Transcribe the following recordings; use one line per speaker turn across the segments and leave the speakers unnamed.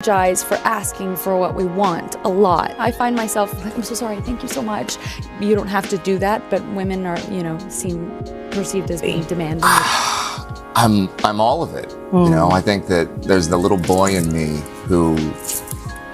Apologize for asking for what we want a lot. I find myself like, I'm so sorry, thank you so much. You don't have to do that, but women are, seem perceived as being demanding.
I'm all of it. I think that there's the little boy in me who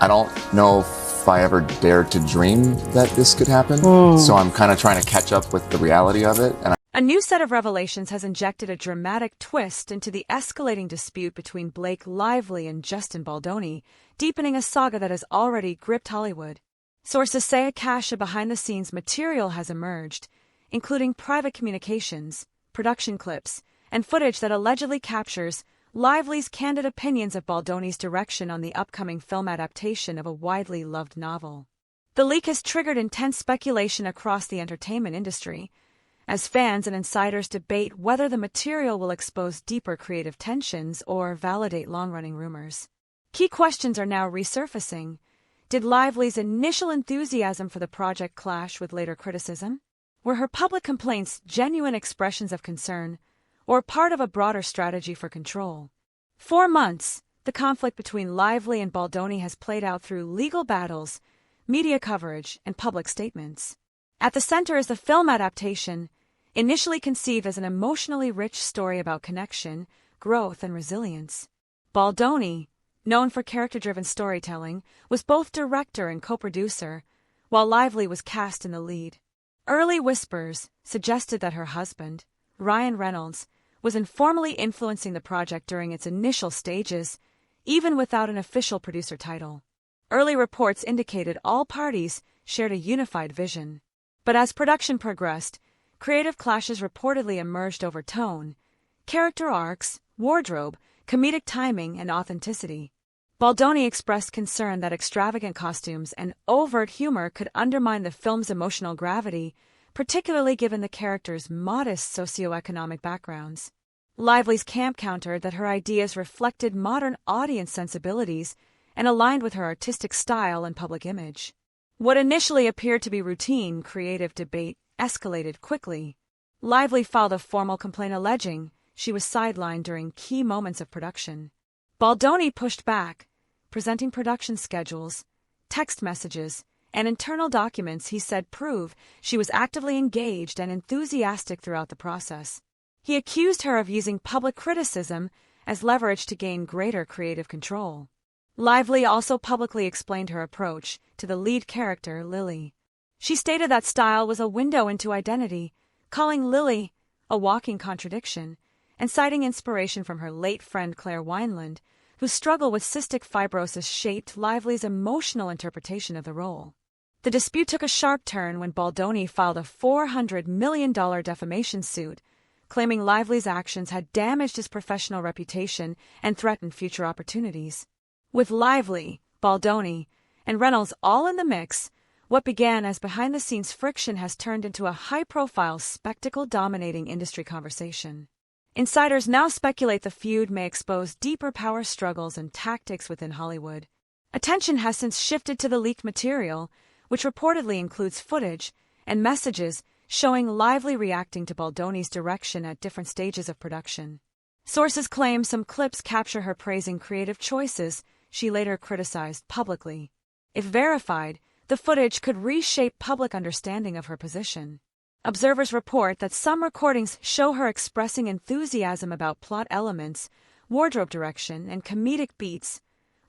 I don't know if I ever dared to dream that this could happen. So I'm kind of trying to catch up with the reality of it. And
a new set of revelations has injected a dramatic twist into the escalating dispute between Blake Lively and Justin Baldoni, deepening a saga that has already gripped Hollywood. Sources say a cache of behind-the-scenes material has emerged, including private communications, production clips, and footage that allegedly captures Lively's candid opinions of Baldoni's direction on the upcoming film adaptation of a widely loved novel. The leak has triggered intense speculation across the entertainment industry, as fans and insiders debate whether the material will expose deeper creative tensions or validate long-running rumors. Key questions are now resurfacing. Did Lively's initial enthusiasm for the project clash with later criticism? Were her public complaints genuine expressions of concern, or part of a broader strategy for control? For months, the conflict between Lively and Baldoni has played out through legal battles, media coverage, and public statements. At the center is the film adaptation, initially conceived as an emotionally rich story about connection, growth, and resilience. Baldoni, known for character-driven storytelling, was both director and co-producer, while Lively was cast in the lead. Early whispers suggested that her husband, Ryan Reynolds, was informally influencing the project during its initial stages, even without an official producer title. Early reports indicated all parties shared a unified vision. But as production progressed, creative clashes reportedly emerged over tone, character arcs, wardrobe, comedic timing, and authenticity. Baldoni expressed concern that extravagant costumes and overt humor could undermine the film's emotional gravity, particularly given the characters' modest socioeconomic backgrounds. Lively's camp countered that her ideas reflected modern audience sensibilities and aligned with her artistic style and public image. What initially appeared to be routine creative debate escalated quickly. Lively filed a formal complaint alleging she was sidelined during key moments of production. Baldoni pushed back, presenting production schedules, text messages, and internal documents he said prove she was actively engaged and enthusiastic throughout the process. He accused her of using public criticism as leverage to gain greater creative control. Lively also publicly explained her approach to the lead character, Lily. She stated that style was a window into identity, calling Lily a walking contradiction, and citing inspiration from her late friend Claire Wineland, whose struggle with cystic fibrosis shaped Lively's emotional interpretation of the role. The dispute took a sharp turn when Baldoni filed a $400 million defamation suit, claiming Lively's actions had damaged his professional reputation and threatened future opportunities. With Lively, Baldoni, and Reynolds all in the mix, what began as behind-the-scenes friction has turned into a high-profile, spectacle-dominating industry conversation. Insiders now speculate the feud may expose deeper power struggles and tactics within Hollywood. Attention has since shifted to the leaked material, which reportedly includes footage and messages showing Lively reacting to Baldoni's direction at different stages of production. Sources claim some clips capture her praising creative choices she later criticized publicly. If verified, the footage could reshape public understanding of her position. Observers report that some recordings show her expressing enthusiasm about plot elements, wardrobe direction, and comedic beats,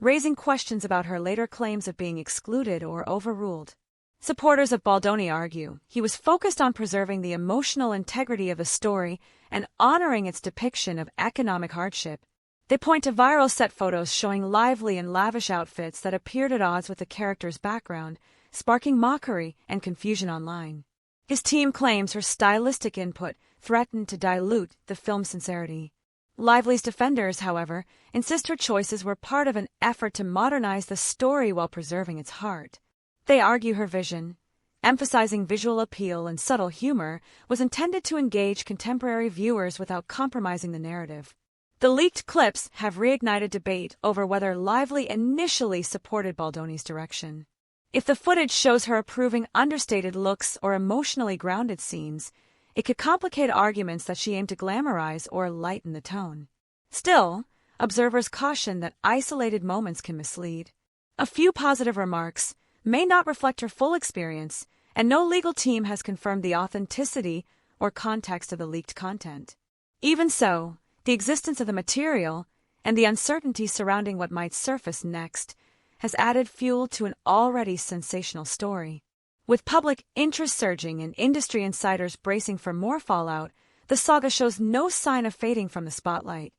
raising questions about her later claims of being excluded or overruled. Supporters of Baldoni argue he was focused on preserving the emotional integrity of the story and honoring its depiction of economic hardship. They point to viral set photos showing Lively in lavish outfits that appeared at odds with the character's background, sparking mockery and confusion online. His team claims her stylistic input threatened to dilute the film's sincerity. Lively's defenders, however, insist her choices were part of an effort to modernize the story while preserving its heart. They argue her vision, emphasizing visual appeal and subtle humor, was intended to engage contemporary viewers without compromising the narrative. The leaked clips have reignited debate over whether Lively initially supported Baldoni's direction. If the footage shows her approving understated looks or emotionally grounded scenes, it could complicate arguments that she aimed to glamorize or lighten the tone. Still, observers caution that isolated moments can mislead. A few positive remarks may not reflect her full experience, and no legal team has confirmed the authenticity or context of the leaked content. Even so, the existence of the material and the uncertainty surrounding what might surface next has added fuel to an already sensational story. With public interest surging and industry insiders bracing for more fallout, the saga shows no sign of fading from the spotlight.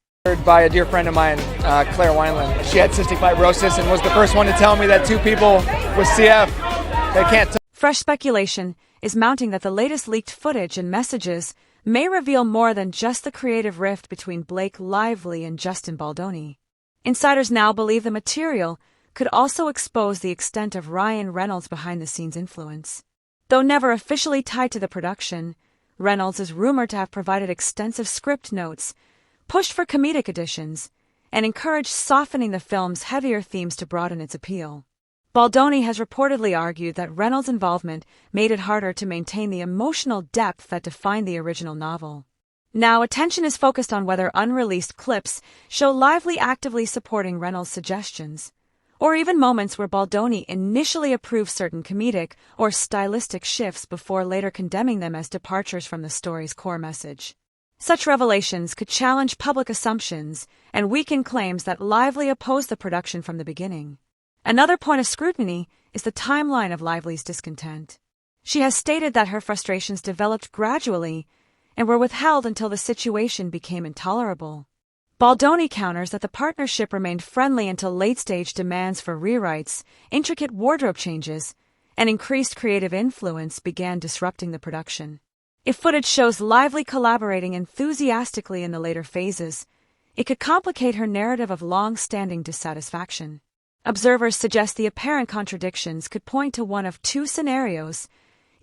By a dear friend of mine, Claire Wineland. She had cystic fibrosis and was the first one to tell me that two people with CF, they can't.
Fresh speculation is mounting that the latest leaked footage and messages may reveal more than just the creative rift between Blake Lively and Justin Baldoni. Insiders now believe the material could also expose the extent of Ryan Reynolds' behind-the-scenes influence. Though never officially tied to the production, Reynolds is rumored to have provided extensive script notes, pushed for comedic additions, and encouraged softening the film's heavier themes to broaden its appeal. Baldoni has reportedly argued that Reynolds' involvement made it harder to maintain the emotional depth that defined the original novel. Now, attention is focused on whether unreleased clips show Lively actively supporting Reynolds' suggestions, or even moments where Baldoni initially approved certain comedic or stylistic shifts before later condemning them as departures from the story's core message. Such revelations could challenge public assumptions and weaken claims that Lively opposed the production from the beginning. Another point of scrutiny is the timeline of Lively's discontent. She has stated that her frustrations developed gradually and were withheld until the situation became intolerable. Baldoni counters that the partnership remained friendly until late-stage demands for rewrites, intricate wardrobe changes, and increased creative influence began disrupting the production. If footage shows Lively collaborating enthusiastically in the later phases, it could complicate her narrative of long-standing dissatisfaction. Observers suggest the apparent contradictions could point to one of two scenarios: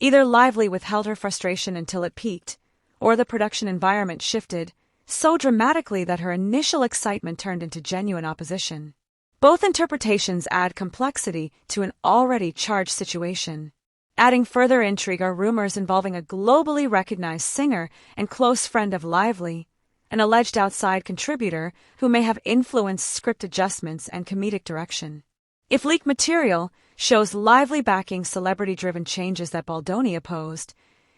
either Lively withheld her frustration until it peaked, or the production environment shifted so dramatically that her initial excitement turned into genuine opposition. Both interpretations add complexity to an already charged situation. Adding further intrigue are rumors involving a globally recognized singer and close friend of Lively, an alleged outside contributor who may have influenced script adjustments and comedic direction. If leaked material shows Lively backing celebrity-driven changes that Baldoni opposed,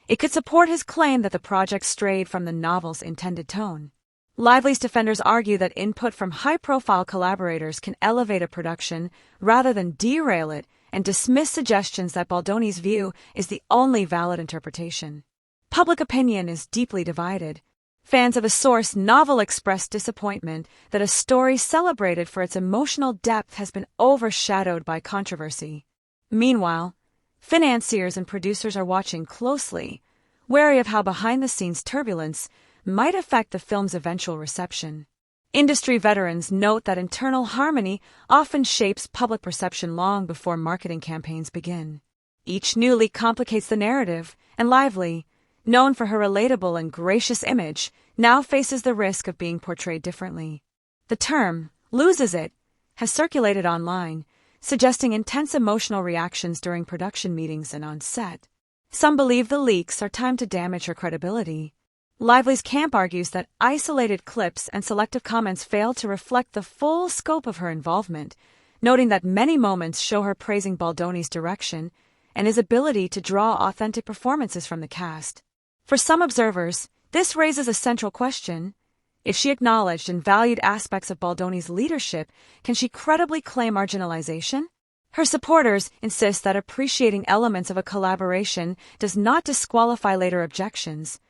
it could support his claim that the project strayed from the novel's intended tone. Lively's defenders argue that input from high-profile collaborators can elevate a production rather than derail it, and dismiss suggestions that Baldoni's view is the only valid interpretation. Public opinion is deeply divided. Fans of a source novel expressed disappointment that a story celebrated for its emotional depth has been overshadowed by controversy. Meanwhile, financiers and producers are watching closely, wary of how behind-the-scenes turbulence might affect the film's eventual reception. Industry veterans note that internal harmony often shapes public perception long before marketing campaigns begin. Each new leak complicates the narrative, and Lively, known for her relatable and gracious image, now faces the risk of being portrayed differently. The term, "loses it," has circulated online, suggesting intense emotional reactions during production meetings and on set. Some believe the leaks are timed to damage her credibility. Lively's camp argues that isolated clips and selective comments fail to reflect the full scope of her involvement, noting that many moments show her praising Baldoni's direction and his ability to draw authentic performances from the cast. For some observers, this raises a central question. If she acknowledged and valued aspects of Baldoni's leadership, can she credibly claim marginalization? Her supporters insist that appreciating elements of a collaboration does not disqualify later objections,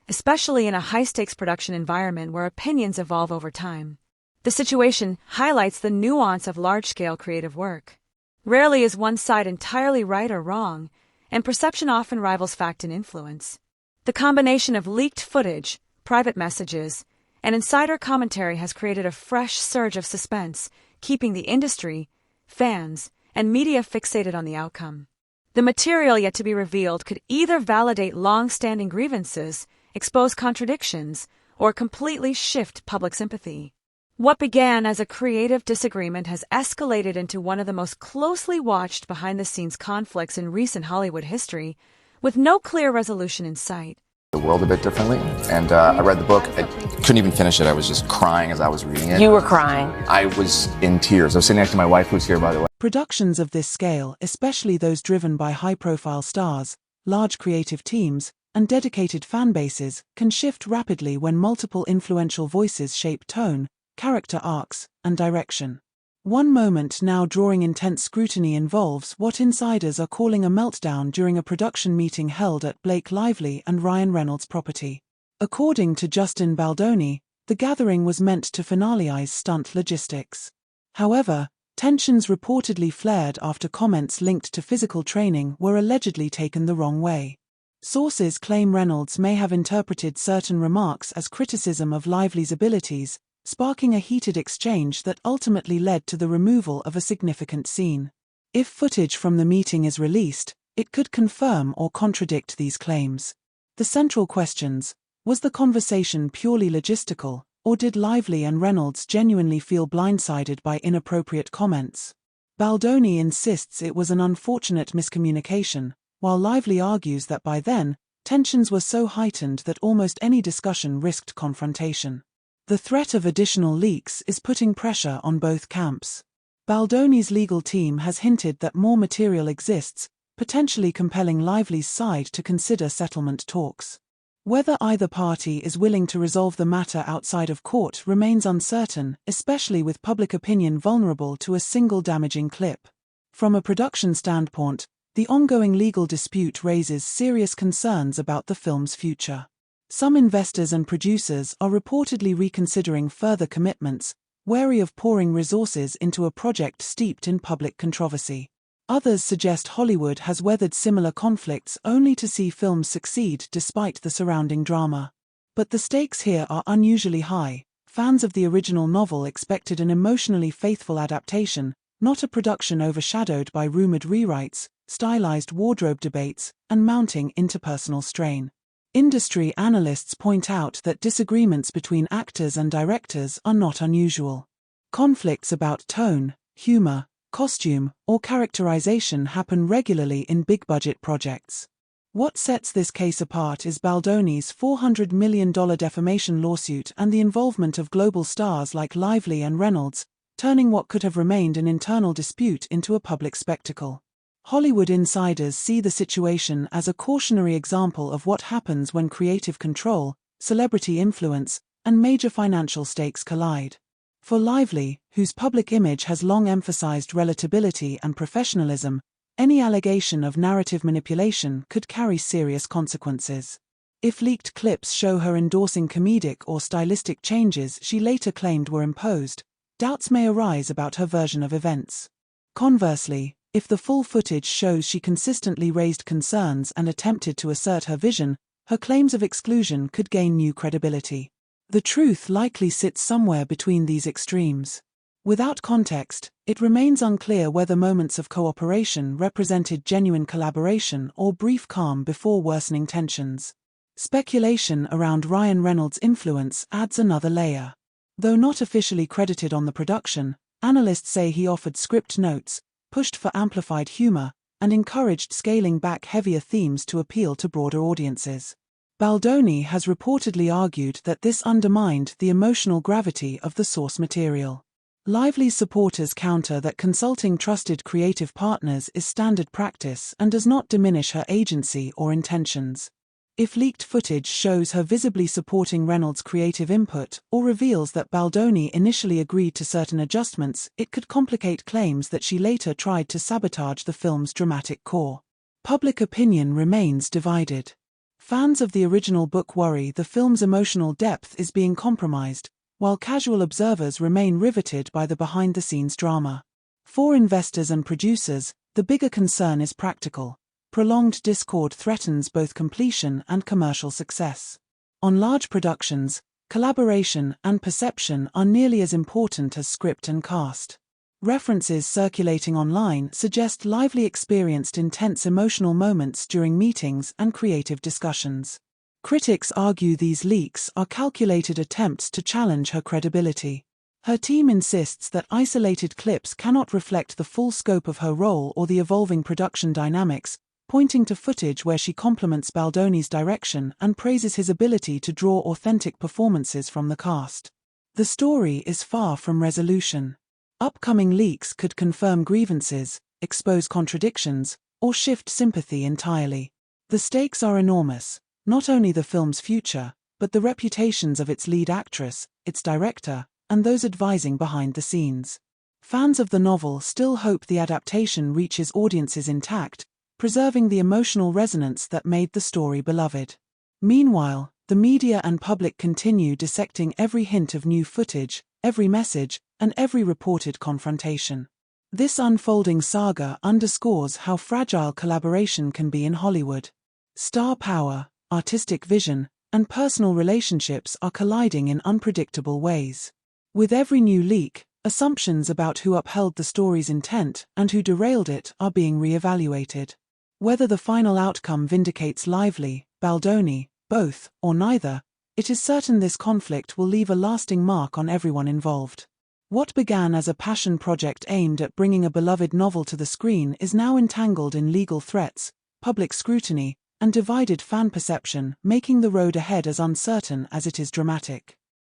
especially in a high-stakes production environment where opinions evolve over time. The situation highlights the nuance of large-scale creative work. Rarely is one side entirely right or wrong, and perception often rivals fact and influence. The combination of leaked footage, private messages, and insider commentary has created a fresh surge of suspense, keeping the industry, fans, and media fixated on the outcome. The material yet to be revealed could either validate long-standing grievances, expose contradictions, or completely shift public sympathy. What began as a creative disagreement has escalated into one of the most closely watched behind-the-scenes conflicts in recent Hollywood history, with no clear resolution in sight.
the world a bit differently. And I read the book. I couldn't even finish it. I was just crying as I was reading it.
You were crying.
I was in tears. I was sitting next to my wife, who's here, by the way.
Productions of this scale, especially those driven by high-profile stars, large creative teams, and dedicated fan bases, can shift rapidly when multiple influential voices shape tone, character arcs, and direction. One moment now drawing intense scrutiny involves what insiders are calling a meltdown during a production meeting held at Blake Lively and Ryan Reynolds' property. According to Justin Baldoni, the gathering was meant to finalize stunt logistics. However, tensions reportedly flared after comments linked to physical training were allegedly taken the wrong way. Sources claim Reynolds may have interpreted certain remarks as criticism of Lively's abilities, sparking a heated exchange that ultimately led to the removal of a significant scene. If footage from the meeting is released, it could confirm or contradict these claims. The central questions: was the conversation purely logistical, or did Lively and Reynolds genuinely feel blindsided by inappropriate comments? Baldoni insists it was an unfortunate miscommunication, while Lively argues that by then, tensions were so heightened that almost any discussion risked confrontation. The threat of additional leaks is putting pressure on both camps. Baldoni's legal team has hinted that more material exists, potentially compelling Lively's side to consider settlement talks. Whether either party is willing to resolve the matter outside of court remains uncertain, especially with public opinion vulnerable to a single damaging clip. From a production standpoint, the ongoing legal dispute raises serious concerns about the film's future. Some investors and producers are reportedly reconsidering further commitments, wary of pouring resources into a project steeped in public controversy. Others suggest Hollywood has weathered similar conflicts only to see films succeed despite the surrounding drama. But the stakes here are unusually high. Fans of the original novel expected an emotionally faithful adaptation, not a production overshadowed by rumored rewrites, stylized wardrobe debates, and mounting interpersonal strain. Industry analysts point out that disagreements between actors and directors are not unusual. Conflicts about tone, humor, costume, or characterization happen regularly in big-budget projects. What sets this case apart is Baldoni's $400 million defamation lawsuit and the involvement of global stars like Lively and Reynolds, turning what could have remained an internal dispute into a public spectacle. Hollywood insiders see the situation as a cautionary example of what happens when creative control, celebrity influence, and major financial stakes collide. For Lively, whose public image has long emphasized relatability and professionalism, any allegation of narrative manipulation could carry serious consequences. If leaked clips show her endorsing comedic or stylistic changes she later claimed were imposed, doubts may arise about her version of events. Conversely, if the full footage shows she consistently raised concerns and attempted to assert her vision, her claims of exclusion could gain new credibility. The truth likely sits somewhere between these extremes. Without context, it remains unclear whether moments of cooperation represented genuine collaboration or brief calm before worsening tensions. Speculation around Ryan Reynolds' influence adds another layer. Though not officially credited on the production, analysts say he offered script notes, pushed for amplified humor, and encouraged scaling back heavier themes to appeal to broader audiences. Baldoni has reportedly argued that this undermined the emotional gravity of the source material. Lively's supporters counter that consulting trusted creative partners is standard practice and does not diminish her agency or intentions. If leaked footage shows her visibly supporting Reynolds' creative input or reveals that Baldoni initially agreed to certain adjustments, it could complicate claims that she later tried to sabotage the film's dramatic core. Public opinion remains divided. Fans of the original book worry the film's emotional depth is being compromised, while casual observers remain riveted by the behind-the-scenes drama. For investors and producers, the bigger concern is practical. Prolonged discord threatens both completion and commercial success. On large productions, collaboration and perception are nearly as important as script and cast. References circulating online suggest Lively experienced intense emotional moments during meetings and creative discussions. Critics argue these leaks are calculated attempts to challenge her credibility. Her team insists that isolated clips cannot reflect the full scope of her role or the evolving production dynamics, pointing to footage where she compliments Baldoni's direction and praises his ability to draw authentic performances from the cast. The story is far from resolution. Upcoming leaks could confirm grievances, expose contradictions, or shift sympathy entirely. The stakes are enormous, not only the film's future, but the reputations of its lead actress, its director, and those advising behind the scenes. Fans of the novel still hope the adaptation reaches audiences intact, preserving the emotional resonance that made the story beloved. Meanwhile, the media and public continue dissecting every hint of new footage, every message, and every reported confrontation. This unfolding saga underscores how fragile collaboration can be in Hollywood. Star power, artistic vision, and personal relationships are colliding in unpredictable ways. With every new leak, assumptions about who upheld the story's intent and who derailed it are being re-evaluated. Whether the final outcome vindicates Lively, Baldoni, both, or neither, it is certain this conflict will leave a lasting mark on everyone involved. What began as a passion project aimed at bringing a beloved novel to the screen is now entangled in legal threats, public scrutiny, and divided fan perception, making the road ahead as uncertain as it is dramatic.